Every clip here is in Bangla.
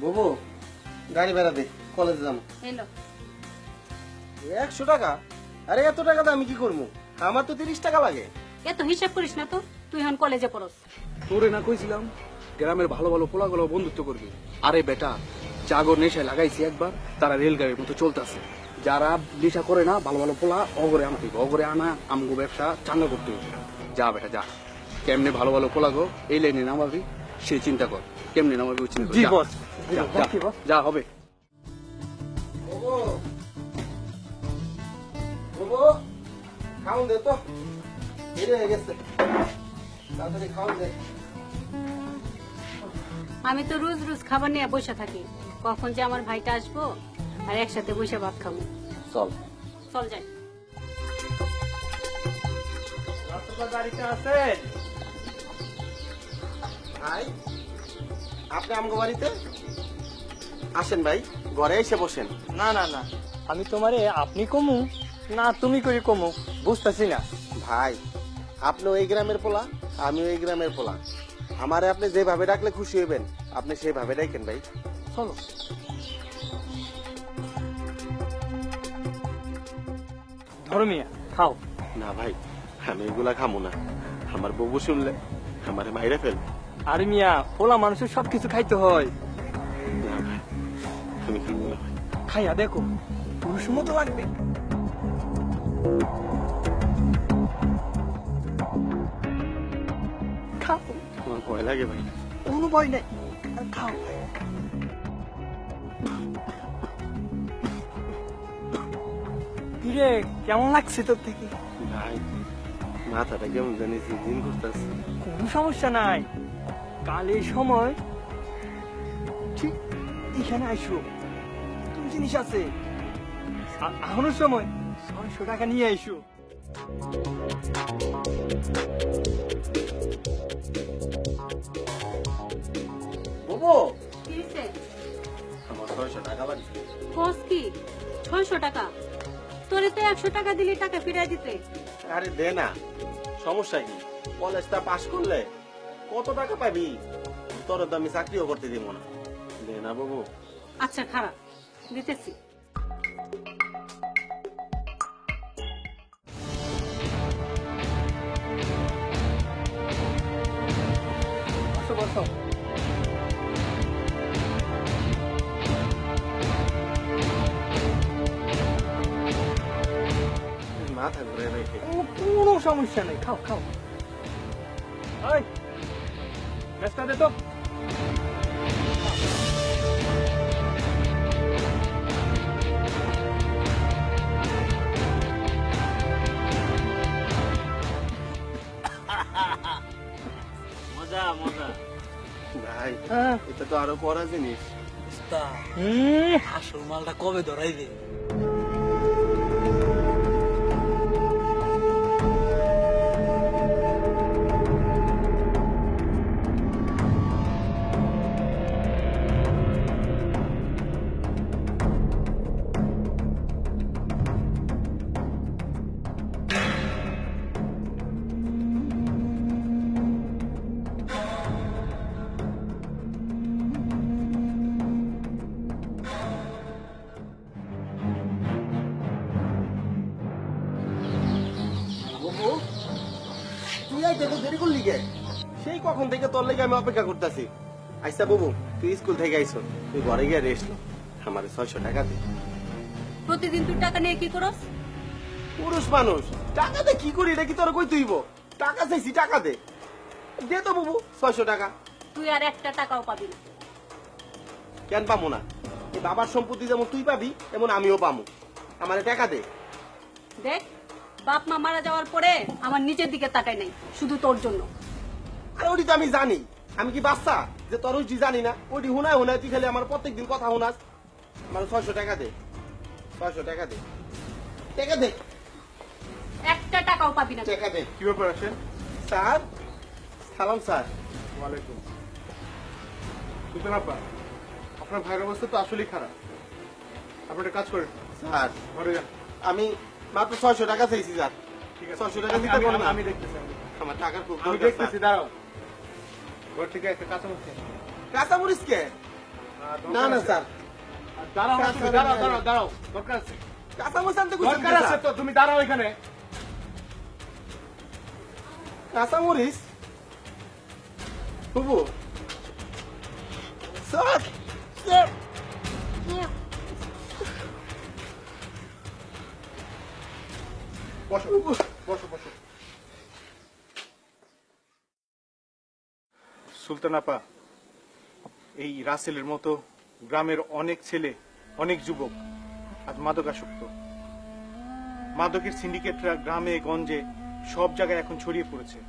বাবু গাড়ি ভাড়া দে, কলেজে যাবো। 100 টাকা? আরে এত টাকা তো আমি কি করবো? আমার তো 30 টাকা লাগে। এত হিসাব করিস না তো, তুই এখন কলেজে পড়স। তোরে না কইছিলাম গ্রামের ভালো ভালো পোলাগুলো বন্ধুত্ব করবি। আরে বেটা, জাগর নেশায় লাগাইছি একবার, তারা রেলগাড়ির মতো চলতেছে। যারা নেশা করে না ভালো ভালো পোলা অগরে আনতে হইবে, অগরে আনা আমগো ব্যবসা চাঙ্গা করতে হইবে। যা বেটা যা, কেমনে ভালো ভালো পোলা গো এই লাইনে নামাবি সে চিন্তা কর, কেমনে নামাবি ওই চিন্তা কর। জি বস। যা, যা, যা হবে। বাবু বাবু খাওন দে তো, দেরি হয়ে গেছে, তাড়াতাড়ি খাওন দে। আমি তো রোজ রোজ খাবার নিয়ে বসে থাকি, কখন যে আমার ভাইটা আসবো আর একসাথে বসে ভাত খাবো। চল চল যাই। গাড়িতে আছেন ভাই, আপনি আমগো বাড়িতে আসেন ভাই, ঘরে এসে বসেন। না না না, আমি তোমারে আপনি কমু না তুমি করি কমু বুঝতেছি না। ভাই, আপনি ওই গ্রামের পোলা, আমি ওই গ্রামের পোলা, আমারে আপনি যেভাবে ডাকলে খুশি হইবেন আপনি সেইভাবে ডাকেন ভাই। চলো। ধরো মিয়া, খাও। না ভাই, আমি এগুলা খামো না, আমার বউ শুনলে আমারে মাইরে ফেল। আরে মিয়া, পোলা মানুষের সবকিছু খাইতে হয়। না ভাই, আমি খাবো না ভাই। খাইয়া দেখো, পুরুষ মতো লাগবে। খাও, আমার ভয় লাগে ভাই। কোনো ভয় নাই, খাও। কিরে, কেমন লাগছে তোর থেকে? ভাই, মাথাটা কেমন জানি দিন করতেছে। কোনো সমস্যা নাই, কাল এই সময় ঠিক এখানে আইসো, তুমি জিনিস আছে আহনের সময় 600 টাকা নিয়ে আইসো। বাবু, কি হইছে? আমার 600 টাকা লাগবে। কস কি 600 টাকা? তোরে তো 100 টাকা দিলে টাকা ফিরাই দিতে। আরে দে না, সমস্যা কি? কলেজটা পাশ করলে কত টাকা পাবি? তোর তো আমি চাকরিও করতে দিব না। দে না বাবু। আচ্ছা খারাপ, দিতেছি। বসো বসো। মাথা ঘুরে রেখে কোনো সমস্যা নেই, খাও খাও। ওই ব্যস্ত দে তো। মজা মজা। ভাই, হ্যাঁ। এটা তো আরো করা জিনিস। আসল মালটা কবে ধরাইবে? বাবু, তুই আইতে তো দেরি করলি কে? সেই কখন থেকে তোর লেগে আমি অপেক্ষা করতেছি। আচ্ছা বাবু, তুই স্কুল থেকে আইছ, তুই ঘরে গিয়ে রেস্ট লো, আমার 600 টাকা দে। প্রতিদিন তুই টাকা নিয়ে কি করস? পুরুষ মানুষ টাকা দে কি করি, এটা কি তোর কই তুইব? টাকা চাইছি, টাকা দে। দে তো বাবু 600 টাকা। তুই আর একটা টাকাও পাবি না। কেন পাবো না? এই বাবার সম্পত্তি যেমন তুই পাবি তেমন আমিও পাবো। আমার টাকা দে। দেখ, বাপ মা মারা যাওয়ার পরে আমার নিচের দিকে তাকাই নাই, শুধু তোর জন্য। আর ওটি তো আমি জানি, আমি কি বাচ্চা যে তোর ওটি জানি না? ওটি হুনায় হুনায় তুই খালি আমার প্রত্যেকদিন কথা হুনাস। আমার 600 টাকা দে, 600 টাকা দে, টাকা দে, একটা টাকাও পাবি না। টাকা দে। কি ব্যাপার আছে স্যার? সালাম স্যার। ওয়ালাইকুম। সুতরাং আপা, আপনার ভাইয়ের অবস্থা তো আসলেই খারাপ। আপনি একটা কাজ করেন, স্যার ঘরে যান। আমি মাত্র 600 টাকা চাইছি স্যার। ঠিক আছে, 600 টাকা দিতে পারবেন না? আমি দেখতেছি, আমার টাকার খুব আমি দরকার, দেখতেছি, স্যার। দাঁড়াও। ঘর থেকে একটা কাঁচামরিচ খেয়ে নাও। কাঁচামরিচ কে? না না স্যার, দাঁড়াও না, তুমি দাঁড়াও, দাঁড়াও, দাঁড়াও, দরকার আছে, কাঁচামরিচ আনতে কইছেন দরকার কে, আছে স্যার? তো, তুমি দাঁড়াও এখানে। কাঁচামরিচ বুবু স্যার, স্যার বসো, বসো, বসো। সুলতান আপা, এই রাসেলের মতো গ্রামের অনেক ছেলে, অনেক যুবক আজ মাদকাসক্ত। মাদকের সিন্ডিকেটরা গ্রামে গঞ্জে সব জায়গায় এখন ছড়িয়ে পড়েছে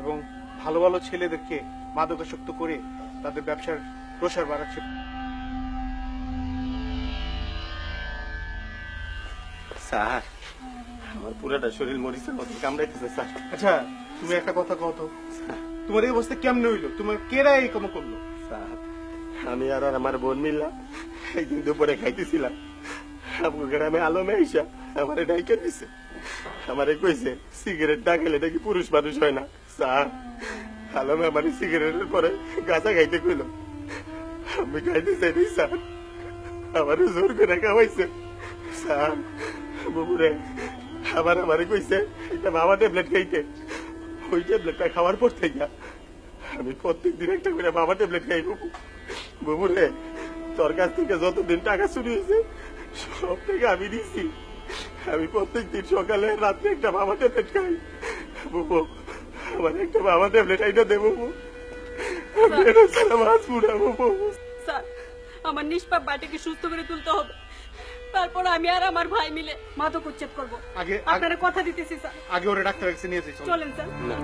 এবং ভালো ভালো ছেলেদেরকে মাদকাসক্ত করে তাদের ব্যবসার প্রসার বাড়াচ্ছে। স্যার আমার পুরাটা শরীর মরিচের মতো কামড়াইতেছে স্যার। আচ্ছা, তুমি একটা কথা কও তো, তোমার এই অবস্থা কেমনে হইলো? তোমার কেরা এই কম করলো? স্যার আমি আর আমার বোন মিললাম একদিন দুপুরে খাইতেছিলাম, আপনার গ্রামে আলমে আইসা আমারে ডাইকে দিছে, আমারে কইছে সিগারেট না খেলে নাকি পুরুষ মানুষ হয় না। স্যার আলমে আমার সিগারেটের পরে গাঁজা খাইতে কইল, আমি খাইতে চাইনি স্যার, আমারে জোর করে খাওয়াইছে। স্যার বুবুরে আমারে কইছে একটা মামা ট্যাবলেট খাইতে, ওই ট্যাবলেটটা খাওয়ার পর থেকে আমি প্রত্যেকদিন একটা করে বাবা ট্যাবলেট খাই। বুবু রে, তোর কাছ থেকে যতদিন টাকা চুরি হয়েছে সব থেকে আমি দিচ্ছি। আমি প্রত্যেকদিন সকালে রাত্রে একটা বাবা ট্যাবলেট খাই। বুবু আমার একটা বাবা ট্যাবলেট আইটা দে বুবু, আমি এটা ছাড়া মাছ পুড়াবো বুবু। স্যার আমার নিষ্পাপ বাটিকে সুস্থ করে তুলতে হবে, তারপর আমি আর আমার ভাই মিলে মাদক উচ্ছেদ করবো। আগে আপনারা কথা দিতেছি স্যার, আগে ওরা ডাক্তার কাছে নিয়ে যাই, চলো। চলেন স্যার। না